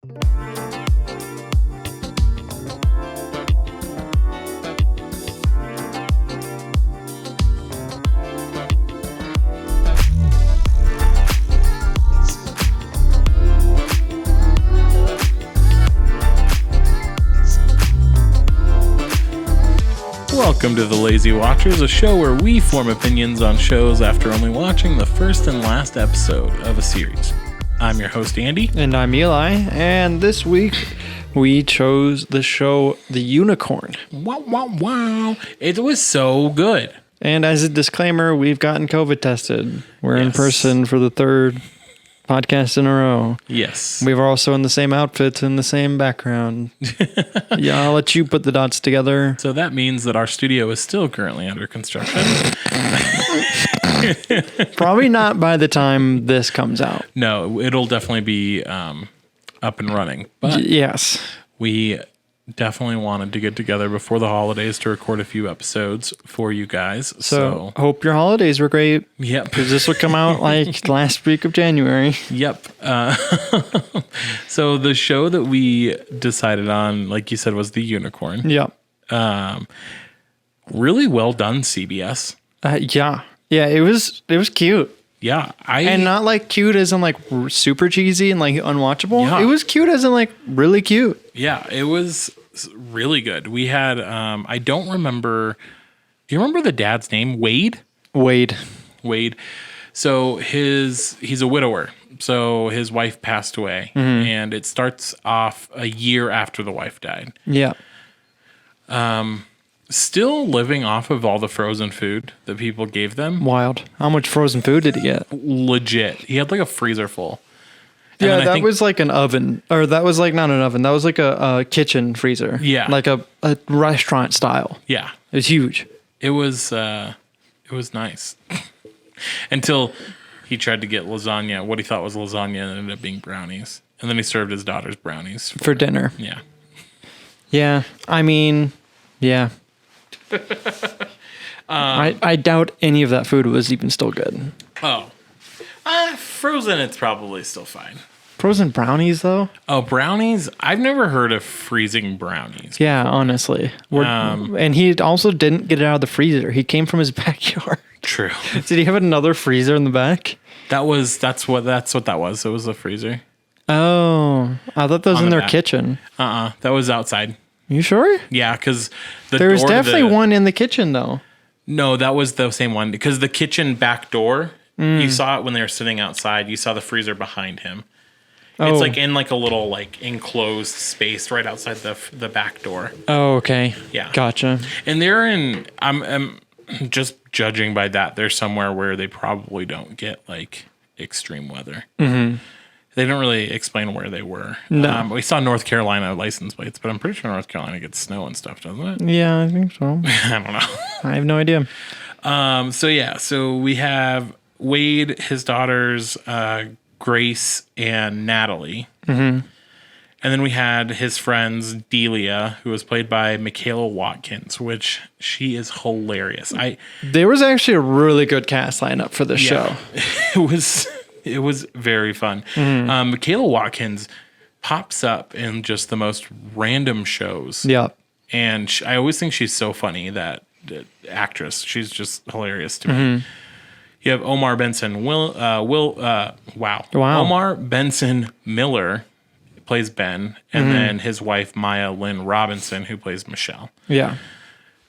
Welcome to The Lazy Watchers, a show where we form opinions on shows after only watching the first and last episode of a series. I'm your host, Andy. And I'm Eli. And this week, we chose the show The Unicorn. Wow, wow, wow. It was so good. And as a disclaimer, we've gotten COVID tested. We're in person for the third podcast in a row. Yes. We were also in the same outfits and the same background. Yeah, I'll let you put the dots together. So that means that our studio is still currently under construction. Probably not by the time this comes out. No, it'll definitely be up and running. But yes, we definitely wanted to get together before the holidays to record a few episodes for you guys. So hope your holidays were great. Yep. Because this will come out like last week of January. Yep. So the show that we decided on, like you said, was The Unicorn. Yep. Really well done, CBS. Yeah. Yeah, it was cute. Yeah. And not like cute as in like super cheesy and like unwatchable. Yeah. It was cute as in like really cute. Yeah, it was really good. We had, I don't remember, do you remember the dad's name? Wade. So he's a widower. So his wife passed away, and it starts off a year after the wife died. Yeah. Still living off of all the frozen food that people gave them. Wild. How much frozen food did he get? Legit. He had like a freezer full. And yeah, that was like an oven. Or that was like not an oven. That was like a kitchen freezer. Yeah. Like a restaurant style. Yeah. It was huge. It was nice. Until he tried to get lasagna, what he thought was lasagna, and ended up being brownies. And then he served his daughter's brownies. For dinner. Yeah. Yeah. I mean, yeah. I doubt any of that food was even still good. Oh. Frozen, it's probably still fine. Frozen brownies, though? Oh, brownies? I've never heard of freezing brownies. Yeah, honestly. And he also didn't get it out of the freezer. He came from his backyard. True. Did he have another freezer in the back? That's what that was. It was a freezer. Oh, I thought that was in their back. kitchen. That was outside. You sure? Yeah, because there was definitely one in the kitchen, though. No, that was the same one. Because the kitchen back door, you saw it when they were sitting outside. You saw the freezer behind him. Oh. It's like in like a little like enclosed space right outside the back door. Oh, okay. Yeah. Gotcha. And they're in, I'm just judging by that, they're somewhere where they probably don't get like extreme weather. Mm-hmm. They don't really explain where they were. No. We saw North Carolina license plates, but I'm pretty sure North Carolina gets snow and stuff, doesn't it? Yeah, I think so. I don't know. I have no idea. So we have Wade, his daughters, Grace and Natalie. Mm-hmm. And then we had his friends, Delia, who was played by Michaela Watkins, which she is hilarious. There was actually a really good cast lineup for this show. It was very fun. Mm-hmm. Michaela Watkins pops up in just the most random shows. Yeah. And I always think she's so funny, that actress. She's just hilarious to me. Mm-hmm. You have Omar Benson Omar Benson Miller plays Ben, and then his wife Maya Lynn Robinson, who plays Michelle. Yeah.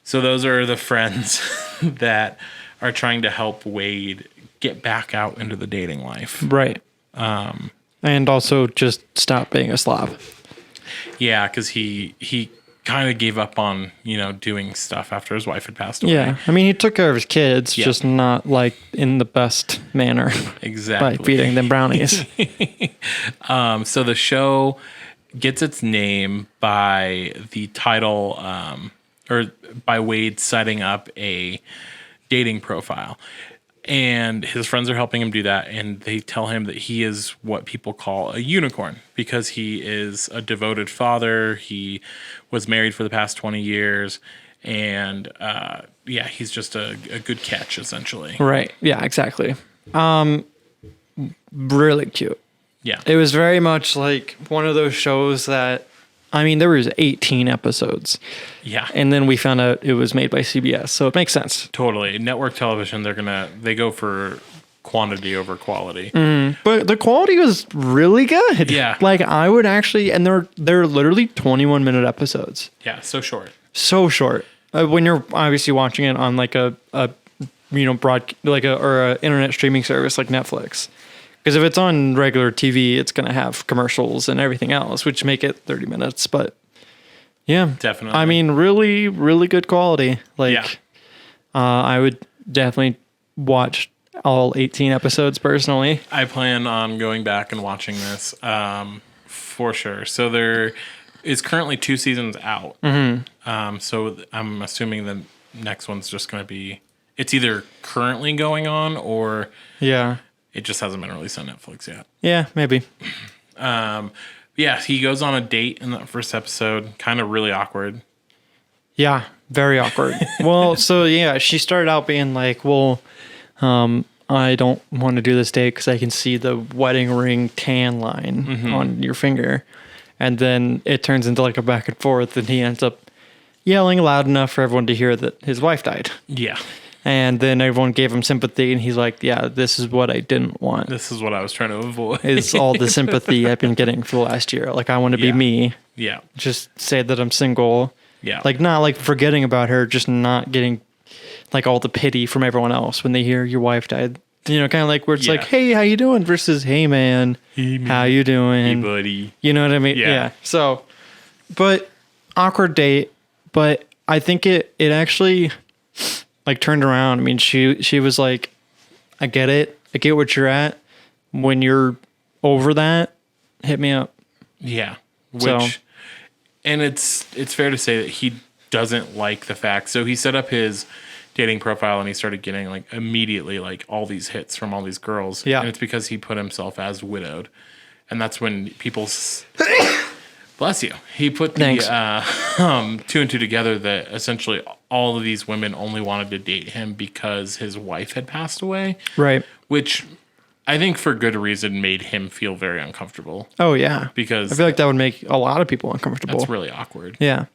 So those are the friends that are trying to help Wade get back out into the dating life. Right. And also just stop being a slob. Yeah, because he kind of gave up on, doing stuff after his wife had passed away. Yeah. I mean, he took care of his kids, Yeah. just not like in the best manner. Exactly. By feeding them brownies. So the show gets its name by the title, or by Wade setting up a dating profile. And his friends are helping him do that, and they tell him that he is what people call a unicorn because he is a devoted father. He was married for the past 20 years, and he's just a good catch, essentially. Right. Yeah, exactly. Really cute. Yeah. It was very much like one of those shows that, I mean, there was 18 episodes. Yeah. And then we found out it was made by CBS, so it makes sense. Totally. Network television, they go for quantity over quality. But the quality was really good. Yeah. Like I would actually, and they're literally 21-minute episodes. Yeah, so short. So short. When you're obviously watching it on like a internet streaming service like Netflix. Because if it's on regular TV, it's going to have commercials and everything else, which make it 30 minutes. But yeah, Definitely. I mean, really, really good quality. Like, I would definitely watch all 18 episodes personally. I plan on going back and watching this for sure. So there is currently 2 seasons out. So I'm assuming the next one's just going to be, it's either currently going on or Yeah. it just hasn't been released on Netflix yet. Yeah, maybe. Yeah, he goes on a date in the first episode. Kind of really awkward. Yeah, very awkward. Well, so yeah, she started out being like, well, I don't want to do this date because I can see the wedding ring tan line on your finger. And then it turns into like a back and forth, and he ends up yelling loud enough for everyone to hear that his wife died. Yeah. And then everyone gave him sympathy, and he's like, yeah, this is what I didn't want. This is what I was trying to avoid. Is all the sympathy I've been getting for the last year. Like, I want to be me. Yeah. Just say that I'm single. Yeah. Like, not like forgetting about her, just not getting like all the pity from everyone else when they hear your wife died. You know, kind of like where it's like, hey, how you doing? Versus, hey, man, how you doing? Hey, buddy. You know what I mean? Yeah. So, but awkward date. But I think it actually like turned around. I mean, she was like, I get it. I get what you're at. When you're over that, hit me up. Yeah. So- And it's fair to say that he doesn't like the fact. So he set up his dating profile and he started getting like immediately like all these hits from all these girls. Yeah. And it's because he put himself as widowed. And that's when people bless you. He put the 2 and 2 together that essentially all of these women only wanted to date him because his wife had passed away. Right. Which I think for good reason made him feel very uncomfortable. Oh, yeah. Because I feel like that would make a lot of people uncomfortable. that's really awkward. Yeah.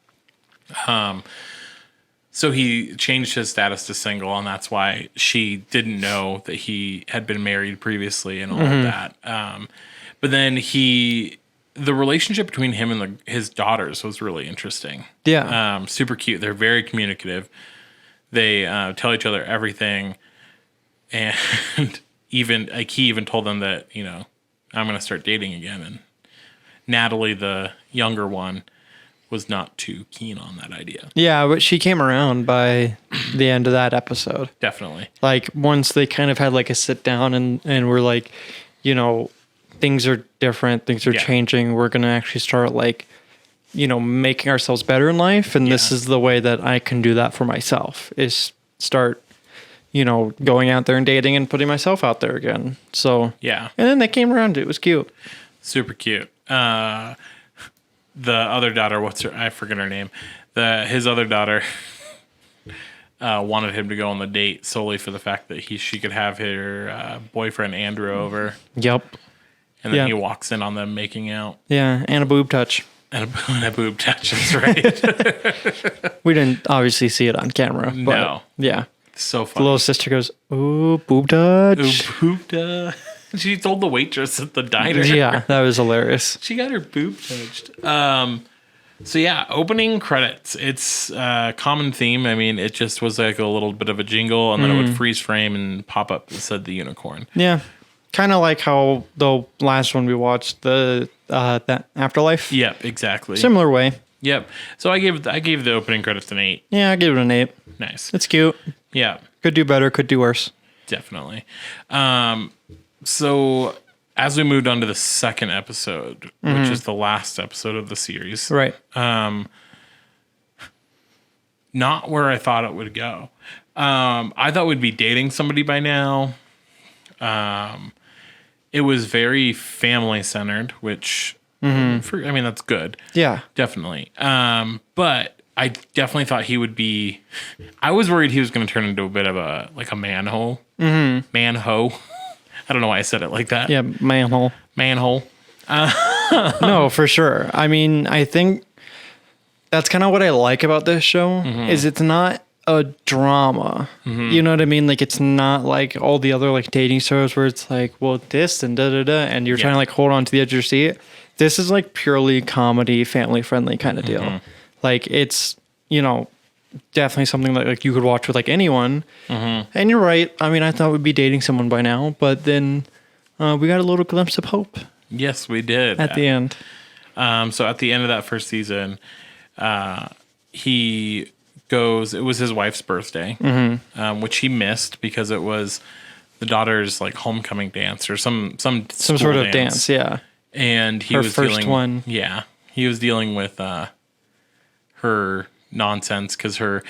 So he changed his status to single, and that's why she didn't know that he had been married previously and all of that. But then the relationship between him and his daughters was really interesting. Yeah. Super cute. They're very communicative. They tell each other everything. And even like he even told them that, you know, I'm going to start dating again. And Natalie, the younger one, was not too keen on that idea. Yeah, but she came around by the end of that episode. Definitely. Like once they kind of had like a sit down and we're like, you know, things are different, things are changing. We're going to actually start like, you know, making ourselves better in life. And this is the way that I can do that for myself is start, you know, going out there and dating and putting myself out there again. So, Yeah. And then they came around. It was cute. Super cute. The other daughter, I forget her name. His other daughter wanted him to go on the date solely for the fact that she could have her boyfriend Andrew over. Yep. And then he walks in on them making out. Yeah, and a boob touch. And a boob touch, that's right. We didn't obviously see it on camera. But No. yeah. So The funny. little sister goes, ooh, boob touch. Boob touch. She told the waitress at the diner. Yeah, that was hilarious. She got her boob touched. So yeah, opening credits. It's a common theme. I mean, it just was like a little bit of a jingle, and then it would freeze frame and pop up that said the unicorn. Yeah. Kind of like how the last one we watched, that Afterlife. Yep, exactly. Similar way. Yep. So I gave the opening credits an 8. Yeah, I give it an 8. Nice. It's cute. Yeah, Could do better, could do worse. definitely. So as we moved on to the second episode, which is the last episode of the series, Right. not where I thought it would go. I thought we'd be dating somebody by now. It was very family centered, which I mean that's good. Yeah. Definitely. But I definitely thought he would be. I was worried he was going to turn into a bit of a manhole. Manho. I don't know why I said it like that. Yeah, manhole. manhole. No, for sure. I mean, I think that's kind of what I like about this show is it's not a drama. You know what I mean? Like it's not like all the other like dating shows where it's like, well, this and da da da, and you're trying to like hold on to the edge of your seat. This is like purely comedy, family friendly kind of deal. Like it's, you know, definitely something that like you could watch with like anyone. And you're right. I mean, I thought we'd be dating someone by now, but then we got a little glimpse of hope. Yes, we did at the end. So at the end of that first season, he goes. It was his wife's birthday, which he missed because it was the daughter's like homecoming dance or some sort of dance. Yeah, and he was first dealing, one. Yeah, he was dealing with her nonsense because her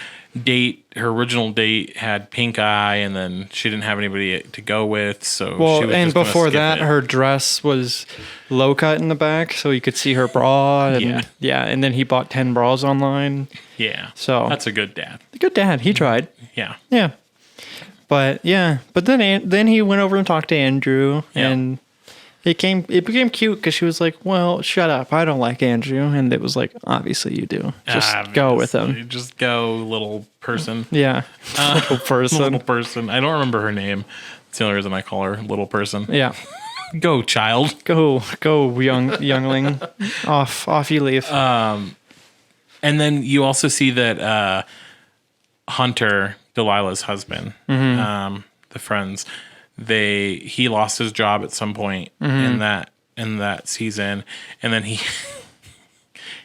original date had pink eye, and then she didn't have anybody to go with. So she was and just before that, her dress was low cut in the back, so you could see her bra. And, and then he bought 10 bras online. Yeah, so that's a good dad. Good dad. He tried. Yeah. But then he went over and talked to Andrew, and it became cute because she was like, "Well, shut up, I don't like Andrew," and it was like, "Obviously you do. Just go with him. Just go, little person." Yeah, little person. Little person. I don't remember her name. That's the only reason I call her little person. Yeah. Go, child. Go, youngling. Off you leave. And then you also see that Hunter, Delilah's husband, the friends, he lost his job at some point in that season, and then he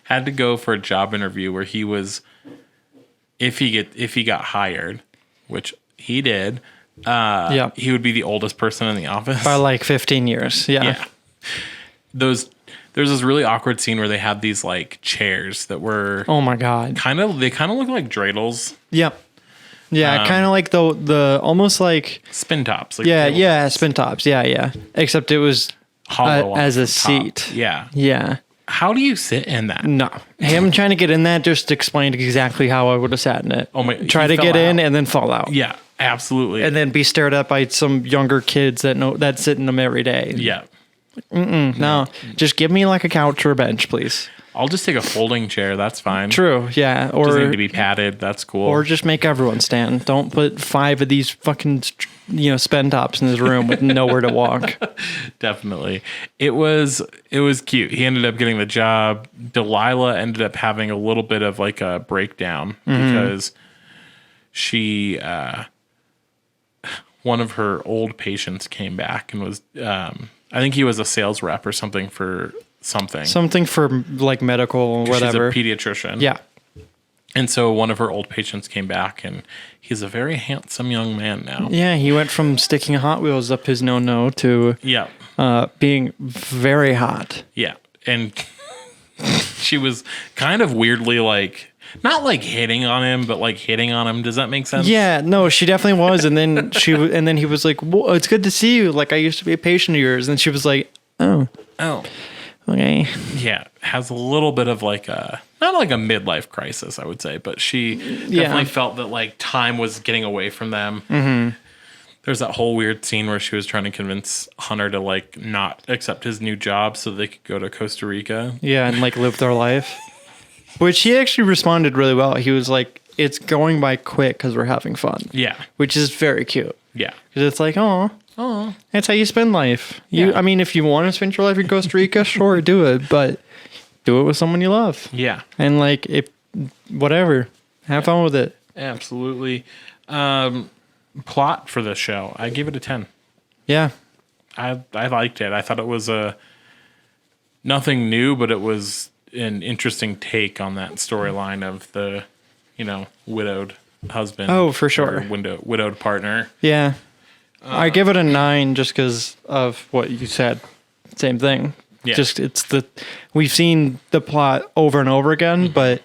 had to go for a job interview where he was, if he got hired, which he did, he would be the oldest person in the office by like 15 years. Yeah. There's this really awkward scene where they had these like chairs that were, oh my god, they kind of look like dreidels. Yep. Yeah, kind of like the almost like spin tops. Like spin tops. Yeah. Except it was hollow as a top. seat. Yeah. How do you sit in that? No, him trying to get in that just explained exactly how I would have sat in it. Oh my! Try to get in and then fall out. Yeah, absolutely. And then be stared at by some younger kids that sit in them every day. Yeah. No, just give me like a couch or a bench, please. I'll just take a folding chair. That's fine. True. Yeah. Or doesn't need to be padded. That's cool. Or just make everyone stand. Don't put 5 of these fucking spin tops in this room with nowhere to walk. Definitely. It was cute. He ended up getting the job. Delilah ended up having a little bit of like a breakdown because she one of her old patients came back and was I think he was a sales rep or something for something for like medical or whatever. She's a pediatrician. Yeah. And so one of her old patients came back, and he's a very handsome young man now. Yeah, he went from sticking Hot Wheels up his no to being very hot. Yeah. And she was kind of weirdly like, not like hitting on him, but like hitting on him. Does that make sense? Yeah, no, she definitely was. And then he was like, well, it's good to see you. Like, I used to be a patient of yours. And she was like, oh. Okay. Yeah, has a little bit of like not like a midlife crisis, I would say, but she definitely felt that like time was getting away from them. Mm-hmm. There's that whole weird scene where she was trying to convince Hunter to like not accept his new job so they could go to Costa Rica. Yeah, and like live their life. Which he actually responded really well. He was like, it's going by quick because we're having fun. Yeah. Which is very cute. Yeah. Because it's like, oh, that's how you spend life. I mean, if you want to spend your life in Costa Rica, sure, do it. But do it with someone you love. Yeah. And like, whatever. Have fun with it. Absolutely. Plot for this show, I give it a 10. Yeah. I liked it. I thought it was nothing new, but it was an interesting take on that storyline of the, widowed husband. Oh, for sure. Widowed partner. Yeah. I give it a 9 just because of what you said. Same thing. Yeah. Just we've seen the plot over and over again, but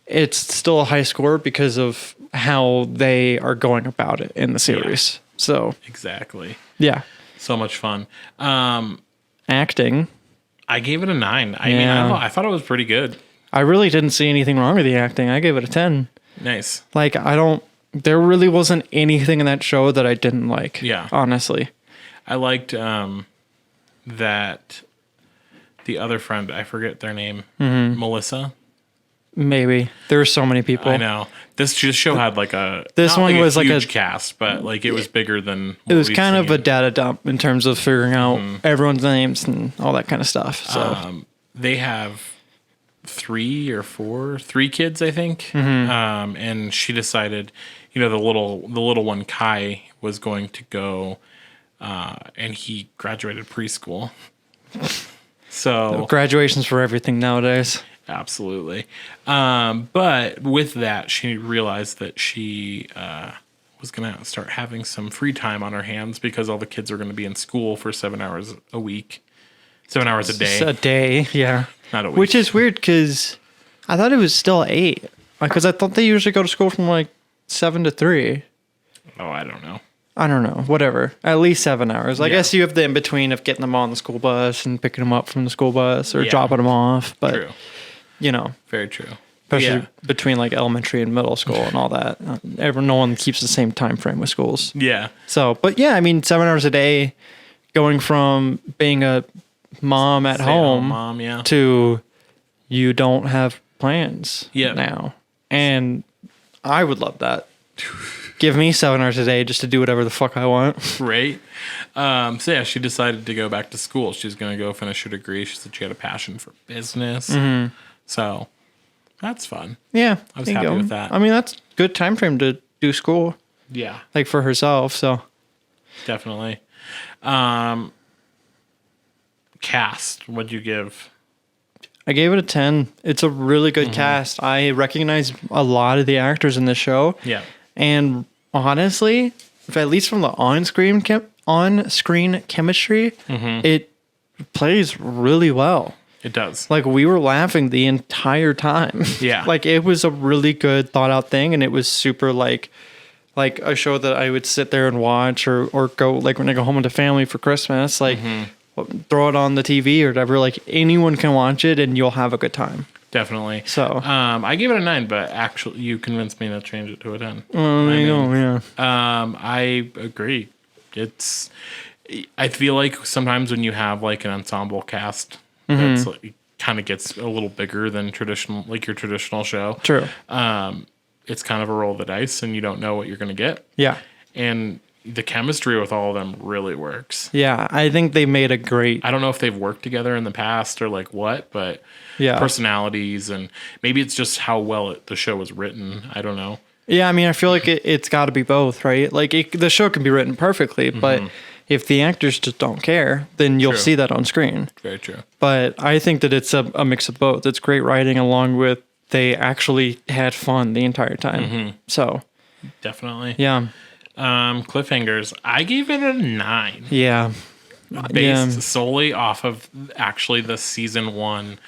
it's still a high score because of how they are going about it in the series. Yeah. So exactly. Yeah. So much fun. Acting. I gave it a 9. I mean, I thought it was pretty good. I really didn't see anything wrong with the acting. I gave it a 10. Nice. Like, there really wasn't anything in that show that I didn't like. Yeah. Honestly. I liked that the other friend, I forget their name, Melissa. Maybe there were so many people. I know this show had like this not one like was a like huge a cast, but like it was bigger than it was kind of a data dump in terms of figuring out everyone's names and all that kind of stuff. So they have three kids, I think. And she decided, the little one Kai was going to go, and he graduated preschool. So graduations for everything nowadays. Absolutely. But with that, she realized that she was going to start having some free time on her hands because all the kids are going to be in school for 7 hours a week, 7 hours a day. A day, yeah. Not a week. Which is weird because I thought it was still 8. Because I thought they usually go to school from like 7 to 3. Oh, I don't know. Whatever. At least 7 hours. I guess you have the in between of getting them on the school bus and picking them up from the school bus or dropping them off. But True. Very true. Especially between like elementary and middle school and all that. No one keeps the same time frame with schools. Yeah. So, but yeah, I mean, 7 hours a day, going from being a mom at home mom, to you don't have plans now. And I would love that. Give me 7 hours a day just to do whatever the fuck I want. Right. So yeah, she decided to go back to school. She's going to go finish her degree. She said she had a passion for business. So that's fun. Yeah. I was happy with that. I mean, that's good time frame to do school. Yeah. Like for herself. So definitely. Cast, what'd you give? I gave it a 10. It's a really good cast. I recognize a lot of the actors in this show. Yeah. And honestly, if at least from the on-screen chemistry, it plays really well. It does. Like we were laughing the entire time. Yeah. Like it was a really good thought out thing, and it was super like a show that I would sit there and watch or go like when I go home with the family for Christmas, like throw it on the TV or whatever. Like anyone can watch it and you'll have a good time. Definitely. So I gave it a 9, but actually you convinced me to change it to a 10. Yeah. I agree. I feel like sometimes when you have like an ensemble cast, that's like, kind of gets a little bigger than traditional, like your traditional show. True. It's kind of a roll of the dice and you don't know what you're going to get. Yeah. And the chemistry with all of them really works. Yeah. I think they made a great... I don't know if they've worked together in the past or like what, but personalities and maybe it's just how well the show was written. I don't know. Yeah. I mean, I feel like it's got to be both, right? Like the show can be written perfectly, but if the actors just don't care, then you'll see that on screen. Very true. But I think that it's a mix of both. It's great writing along with they actually had fun the entire time. So definitely. Yeah. Cliffhangers. I gave it a 9. Yeah. Based solely off of actually the season 1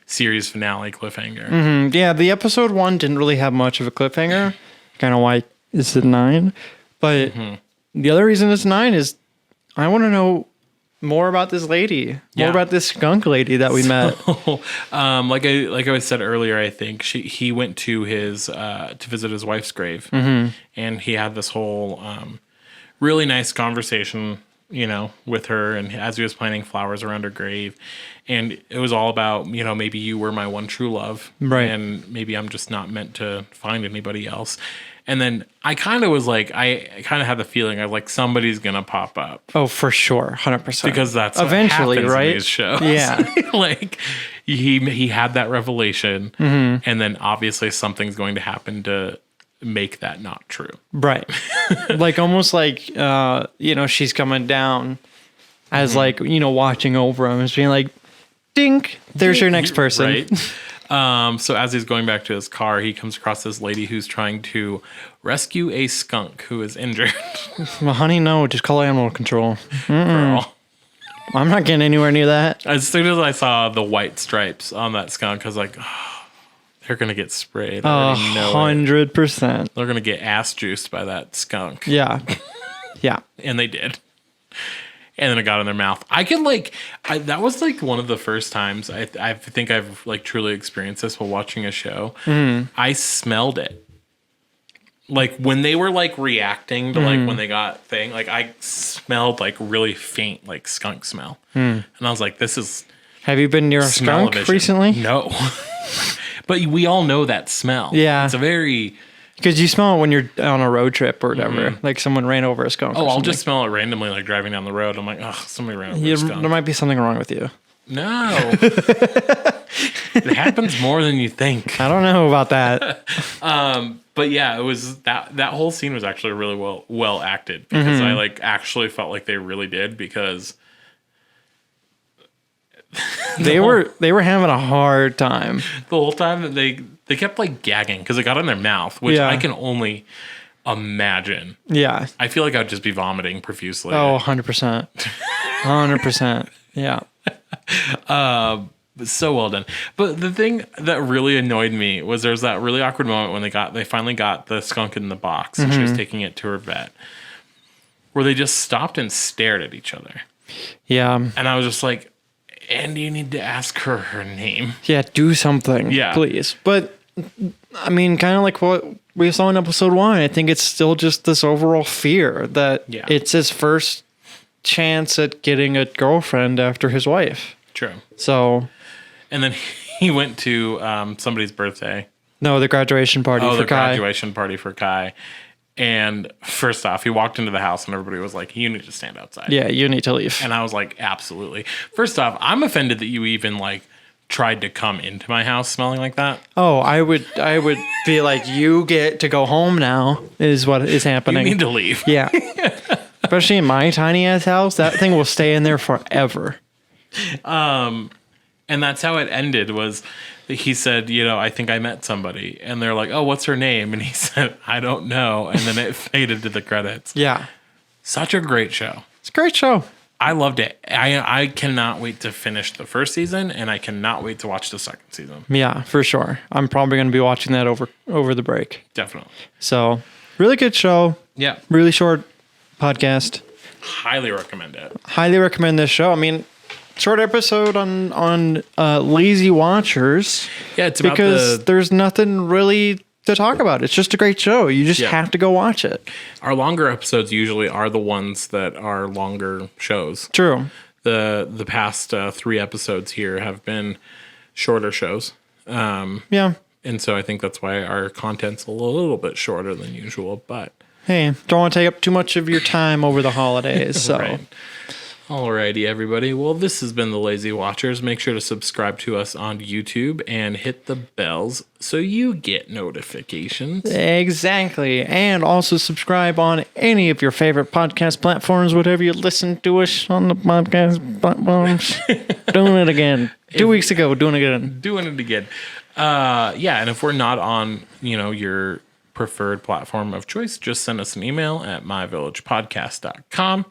series finale cliffhanger. Yeah. The episode 1 didn't really have much of a cliffhanger. Kind of why it's a 9. But the other reason it's 9 is I want to know more about this lady, more about this skunk lady that we met. Like I said earlier, I think he went to his to visit his wife's grave, and he had this whole really nice conversation, with her, and as he was planting flowers around her grave, and it was all about maybe you were my one true love, right? And maybe I'm just not meant to find anybody else. And then I kind of was like, I kind of had the feeling of like somebody's gonna pop up. Oh, for sure, 100%. Because that's eventually, what happens right? In these shows. Yeah, like he had that revelation, and then obviously something's going to happen to make that not true. Right. Like almost like she's coming down as like watching over him, as being like, dink, there's your next person. Right. So as he's going back to his car, he comes across this lady who's trying to rescue a skunk who is injured. Well, honey, no, just call animal control. Girl. I'm not getting anywhere near that. As soon as I saw the white stripes on that skunk, I was like, oh, they're going to get sprayed. 100%. They're going to get ass juiced by that skunk. Yeah. Yeah. And they did. And then it got in their mouth. I could that was like one of the first times I think I've like truly experienced this while watching a show. I smelled it. Like when they were like reacting to like when they got thing, like I smelled like really faint like skunk smell, and I was like, "This is." Have you been near a skunk recently? No, but we all know that smell. Yeah, it's a very because you smell it when you're on a road trip or whatever. Like someone ran over a skunk. Oh, I'll just smell it randomly, like driving down the road. I'm like, oh, somebody ran over a skunk. There might be something wrong with you. No, it happens more than you think. I don't know about that. But yeah, it was that whole scene was actually really well acted because I like actually felt like they really did because they were having a hard time the whole time that they kept like gagging because it got in their mouth, which I can only imagine. Yeah, I feel like I'd just be vomiting profusely. Oh, 100%, 100%. Yeah. So well done. But the thing that really annoyed me was there was that really awkward moment when they finally got the skunk in the box and she was taking it to her vet, where they just stopped and stared at each other. Yeah. And I was just like, Andy, you need to ask her name. Yeah, do something. Yeah. Please. But I mean, kind of like what we saw in episode 1, I think it's still just this overall fear that it's his first chance at getting a girlfriend after his wife. True. So, and then he went to somebody's birthday. No, the graduation party for Kai. Graduation party for Kai. And first off, he walked into the house and everybody was like, you need to stand outside. Yeah, you need to leave. And I was like, absolutely. First off, I'm offended that you even like tried to come into my house smelling like that. Oh, I would be like, you get to go home now is what is happening. You need to leave. Yeah. Especially in my tiny ass house, that thing will stay in there forever. And that's how it ended was he said, I think I met somebody. And they're like, oh, what's her name? And he said, I don't know. And then it faded to the credits. Yeah. Such a great show. It's a great show. I loved it. I cannot wait to finish the first season, and I cannot wait to watch the second season. Yeah, for sure. I'm probably going to be watching that over the break. Definitely. So, really good show. Yeah. Really short podcast. Highly recommend it. Highly recommend this show. I mean, short episode on lazy watchers. Yeah, it's about because there's nothing really to talk about. It's just a great show. You just have to go watch it. Our longer episodes usually are the ones that are longer shows. True. The past 3 episodes here have been shorter shows. Yeah. And so I think that's why our content's a little bit shorter than usual, but hey, don't want to take up too much of your time over the holidays. So. Right. Alrighty, everybody. Well, this has been The Lazy Watchers. Make sure to subscribe to us on YouTube and hit the bells so you get notifications. Exactly. And also subscribe on any of your favorite podcast platforms, whatever you listen to us on the podcast platforms. Doing it again. 2 weeks ago, doing it again. Doing it again. Yeah, and if we're not on, your preferred platform of choice, just send us an email at myvillagepodcast.com.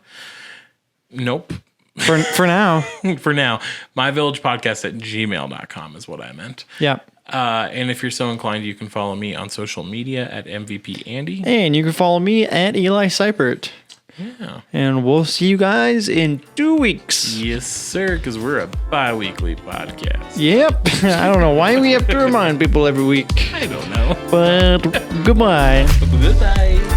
Nope. For now. For now. myvillagepodcast@gmail.com is what I meant. Yeah. And if you're so inclined, you can follow me on social media at MVP Andy. And you can follow me at Eli Seipert. Yeah. And we'll see you guys in 2 weeks. Yes, sir, because we're a bi-weekly podcast. Yep. I don't know why we have to remind people every week. I don't know. But goodbye. Goodbye.